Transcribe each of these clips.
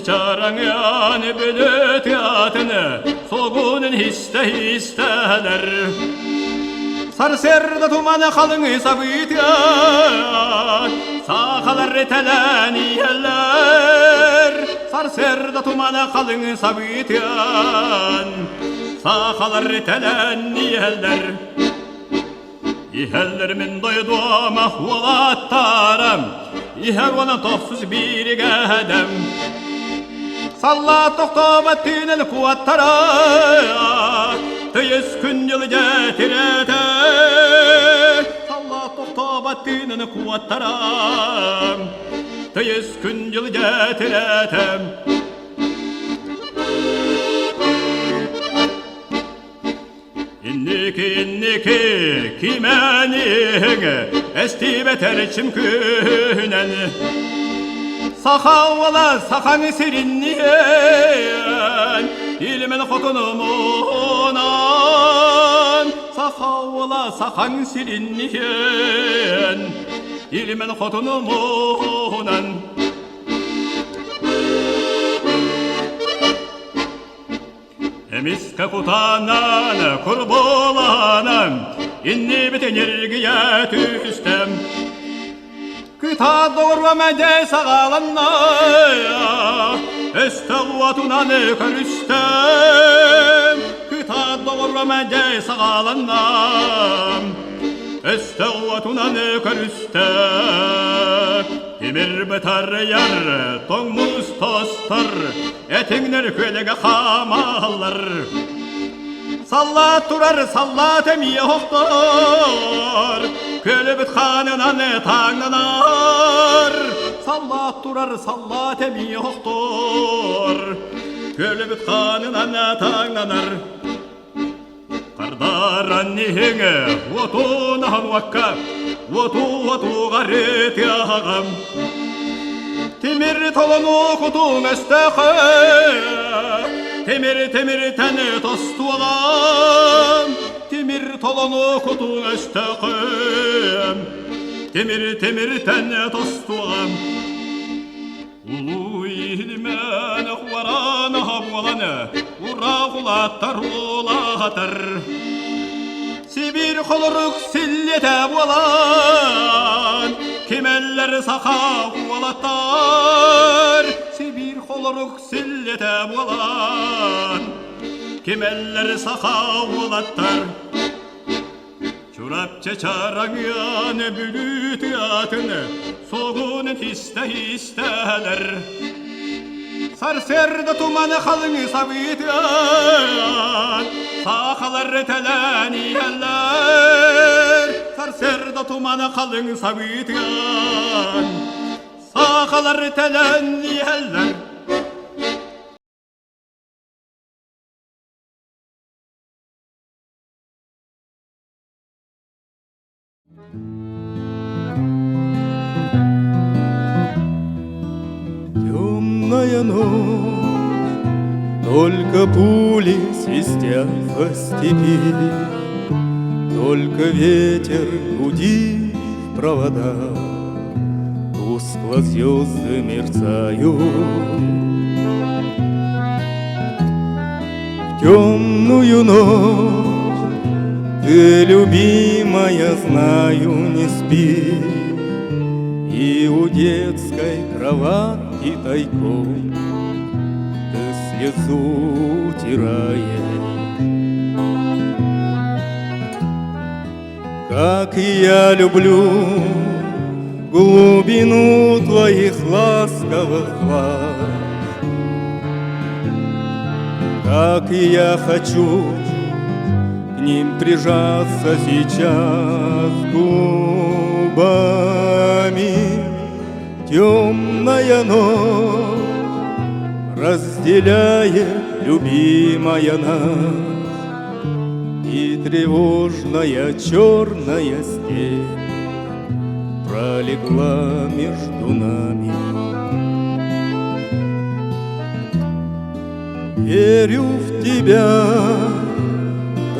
Çarangan bülüt yatını soğunun histeler. Sarserda tumanı kalın sabit yat, sakalar teleni yeller. Sarserda tumanı kalın sabit yat, sakalar teleni yeller. İheller min doydu mahvulattarım, İher ona tofsuz bir gedem. Salla tohtabat tünel kuvattara, tıyız gün yıl getirete. Salla tohtabat tünel kuvattara, tıyız gün yıl getirete. İnniki kimenin esti beter çimkünen. Sakavala sakan sirinniyen ilmen xotunumunan. Sakavala sakan sirinniyen ilmen xotunumunan. Emiska kutanan kurbolanan inni biten yergiye tüstem. Kıta doğru mece sağalanna Estağvatunan körüstem. Kıta doğru mece sağalanna Estağvatunan körüstem. Demir betar yer toğmuz tostar Etinler köylege hamallar. Sallat durar sallat emiye hoktar Köylü bitkanınan tağlanar. Sallat durar sallat emiye hoktar Köylü bitkanınan tağlanar. Kardar annihine otunan vakka Otu garet yağam. Temir tolunu kutun estekhe Temir teni tostuğam. Temir tolunu kutun estekhe Temir teni tostuğam. Ulu ilmen varan havvalanı Urağulattar ulatar. Sibir koluruk sillete bulan Kimeller sakavalattar. Sibir koluruk sillete bulan Kimeller sakavalattar. Çurapça çarangan bülüt yatını soğunun histeler. Sarserda tumanı kalın sabit yat, sakalar teleni yeller. Sarserda tumanı kalın sabit yat, sakalar teleni yeller. Темная ночь, только пули свистят по степи, только ветер гудит в проводах, тускло звезды мерцают. В темную ночь ты, любимая, знаю, не спишь, и у детской кроватки тайком ты слезу утираешь. Как я люблю глубину твоих ласковых глаз, как я хочу к ним прижаться сейчас губами. Темная ночь разделяет, любимая, нас, и тревожная черная степь пролегла между нами. Верю в тебя,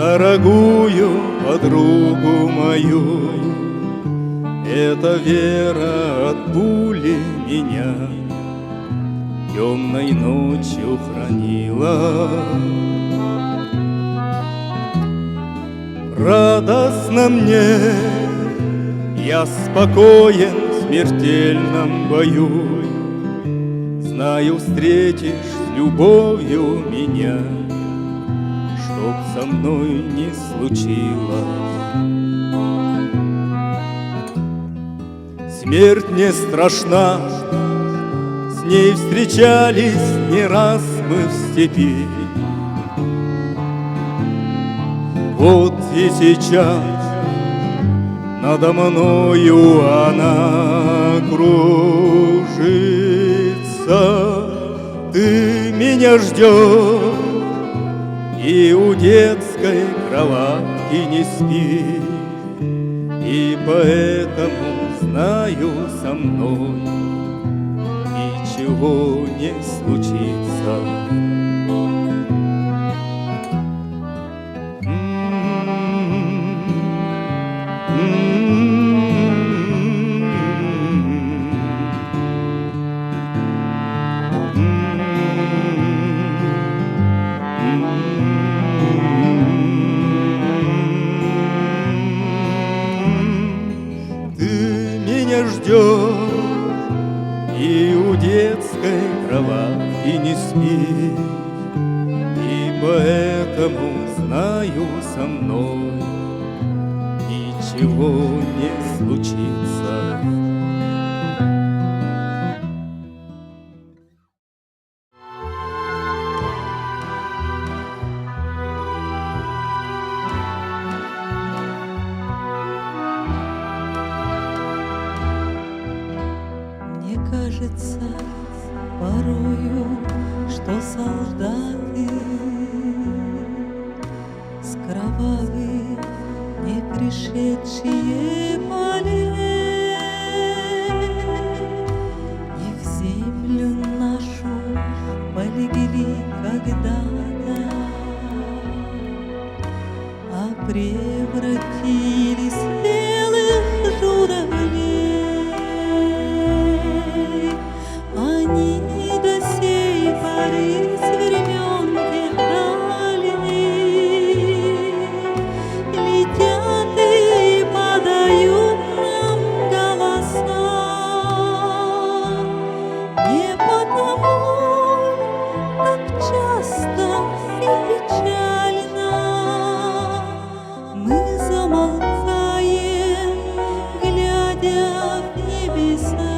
дорогую подругу мою. Эта вера от пули меня темной ночью хранила. Радостно мне, я спокоен в смертельном бою. Знаю, встретишь с любовью меня, чтоб со мной не случилось. Смерть не страшна, с ней встречались не раз мы в степи. Вот и сейчас надо мною она кружится. Ты меня ждешь и у детской кроватки не спишь, и поэтому знаю, со мной ничего не случится. Ты меня ждешь и у детской кроватки не спишь, и поэтому знаю, со мной ничего не случится. Мне кажется порою, что солдаты с кровавых не пришедшие полей не в землю нашу полегли когда-то, а превратились в белых журавлей. Они до сей поры с времен тех дальних летят и подают нам голоса. Не потому так часто и печально мы замолкаем, глядя в небеса.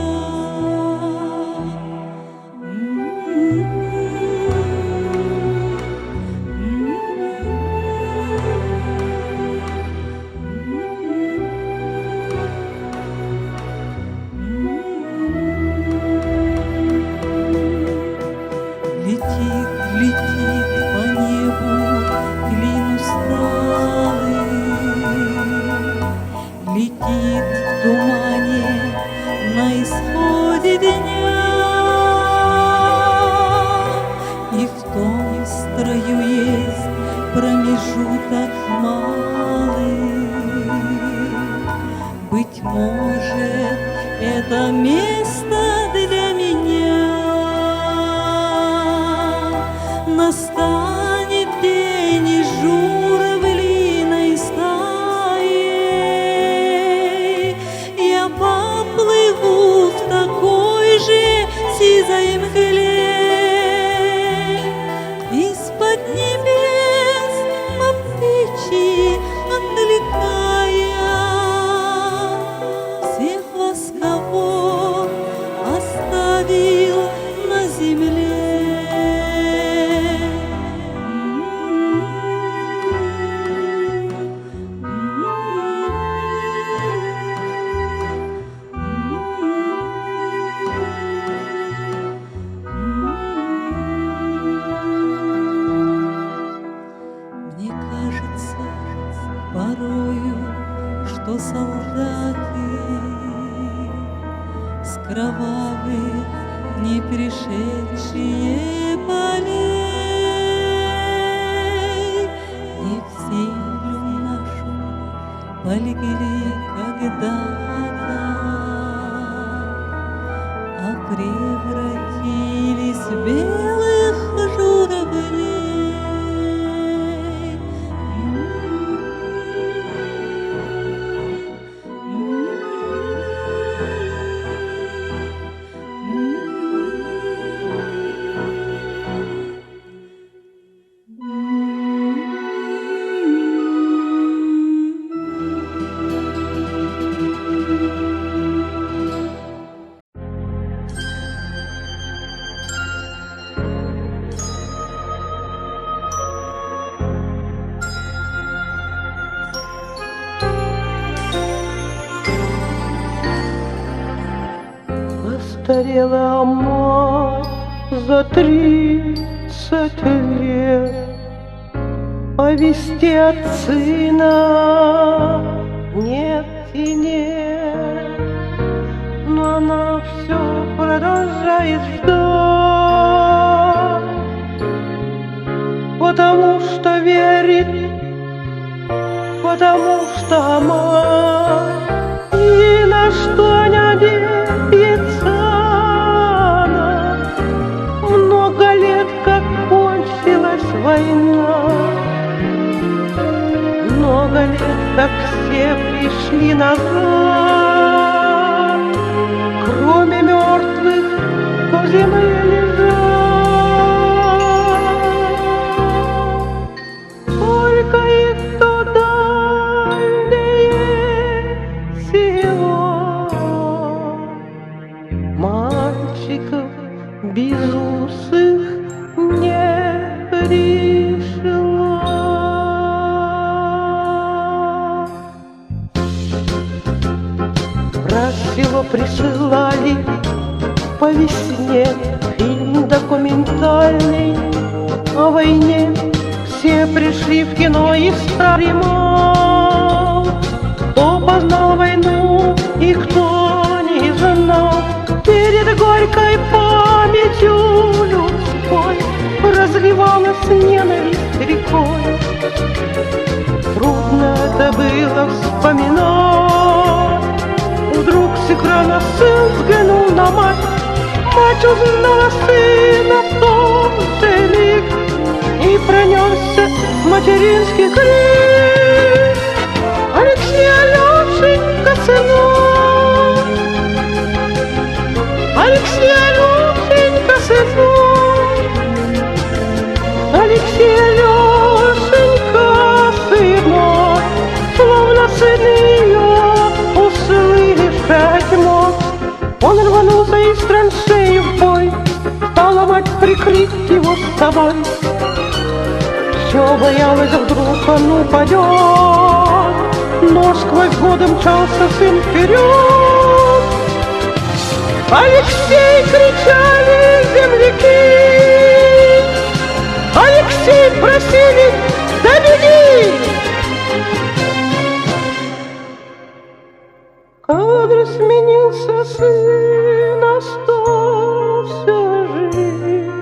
Летит, летит по небу клин усталый, летит в тумане на исходе дня, и в том строю есть промежуток малый. Быть может, это место для меня. Настанет день, и журавлиной стаей я поплыву в такой же сизой мгле. Из-под небес по птичьи отвлекая всех вас, кого оставил на земле. Мне кажется порою, что солдаты с кровавых не пришедшие полей не все полегли когда-то, а превратились в белых журавлей. Постарела мать за 30 лет, а вести от сына нет и нет. Но она все продолжает ждать, потому что верит, потому что мать ни на что не надеется. Много лет, как кончилась война, много лет, как все пришли назад, кроме мертвых, кто в земле лежат. Только их туда дальнее село, мальчиков безусых не пришло. Раз село присылали по весне фильм документальный о войне, все пришли в кино и стали мал. Кто познал войну и кто не знал, перед горькой памятью людской разливалась ненависть рекой. Трудно это было вспоминать. Вдруг с экрана сын взглянул на мать. Мать узнала сына в том же миг, и пронесся материнский крик: Алексей, Алешенька, сынок! Алексей, Алешенька, сынок! Алексей, Алешенька, сынок! Словно сын ее услышать мог. Он рванулся из траншеи в бой, стала мать прикрыть его с собой. Все боялась, вдруг он упадет, но сквозь годы мчался сын вперед. Алексей, кричали земляки, Алексей, просили, да беги! Кадр сменился, сын остался жив,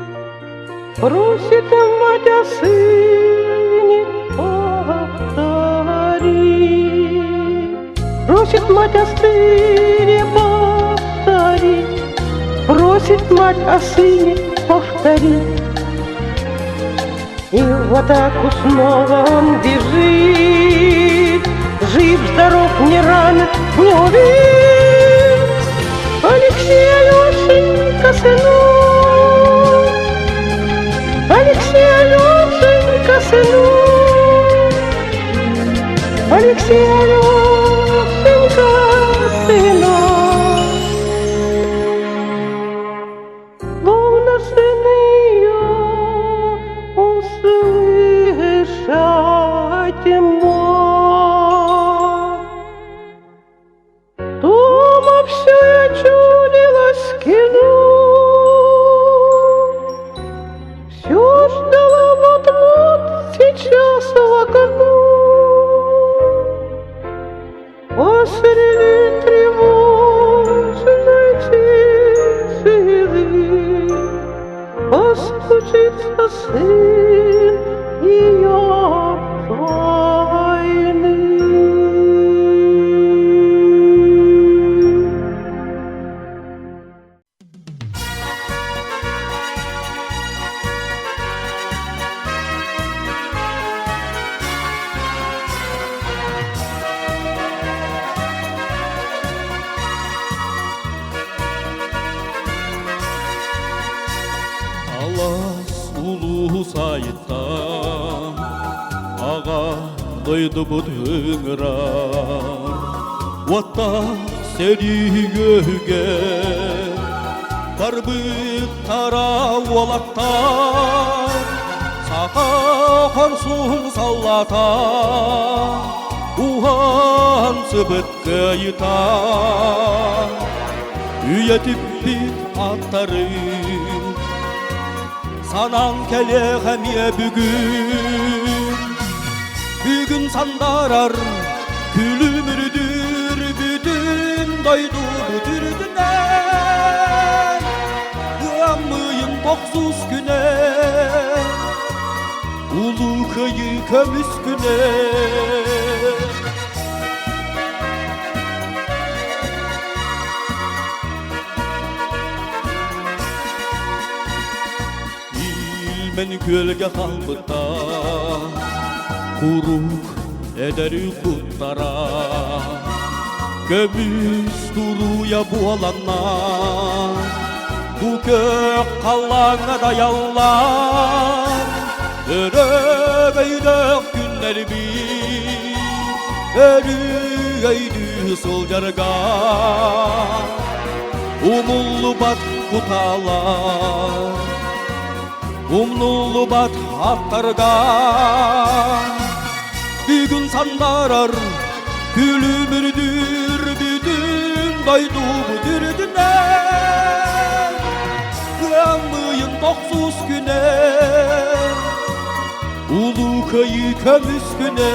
просит мать о сыне повтори, просит мать о сыне повтори, просит мать о сыне повтори. И в атаку снова он бежит, жив-здоров, не ранен, не убит. Алексей, Алешенька, сынок! Алексей, Алешенька, сынок! Алексей, Алешенька, сынок! Словно сын ее услышать мог. Дома все чудилось кино, все ждала вот-вот сейчас в окно. Посреди тревожной тишины постучится сын ее войны. қойды бұдыңырар Отта сені көге Барбықтара олаттар Сақа қонсуң саллата Уған сыбытқы йыта Үйетіп бит аттары Санаң кәле ғәме Бүгін сандарар Күлімірдір бүтін дойду бүтірдінен Ғамыйын 9 күне Улу қойы көміс күне Мен көлге қалбыта Құруқ әдәрі құттара Көміс тұруя буаланна Бұ көк қалаңа даяллар Өрөбейдік күнлер бей Өрөйді сол жарға Умуллы бат құталар Умнулы бат аттарға Бүгін сандарар Күлімірдір бүтін дойду бүтірдінен Ғамыйын 9 күне Улу көйі көміс күне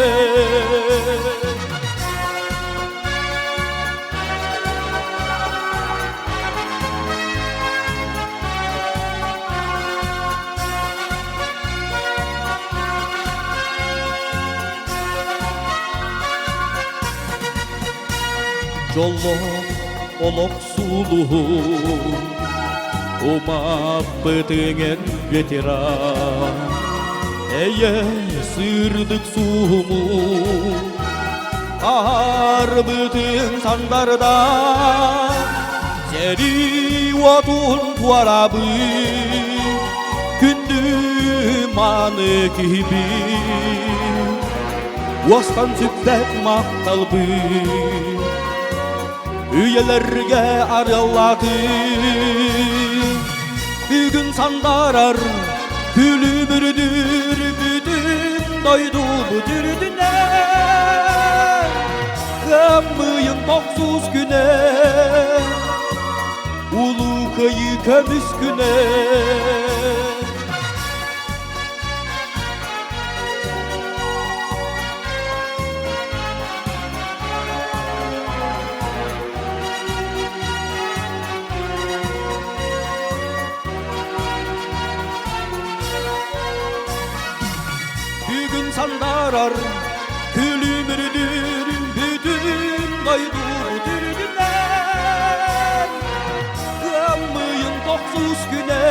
Жоллық олық сулу Умаппытыңен ветера Әйе сырдық суму Арбытың сандарда Сері отын туарабы Күнді маны киби Остан сүппәт мақталбы Үйелерге арыллаты Бүгін сандарар Күлімірдір бүтін дойду бүтірдінен Ғамыйын 9 күне Улу көйі көміс күне Сандарар күлімірдір бүтін дойду бүтірдінен Ғамыйын 9 күне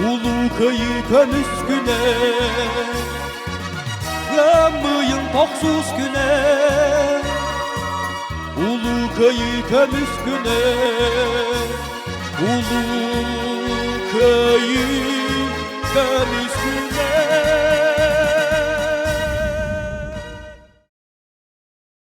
Улу көйі көміс күне Ғамыйын 9 күне Улу көйі көміс күне Улу көйі көміс күне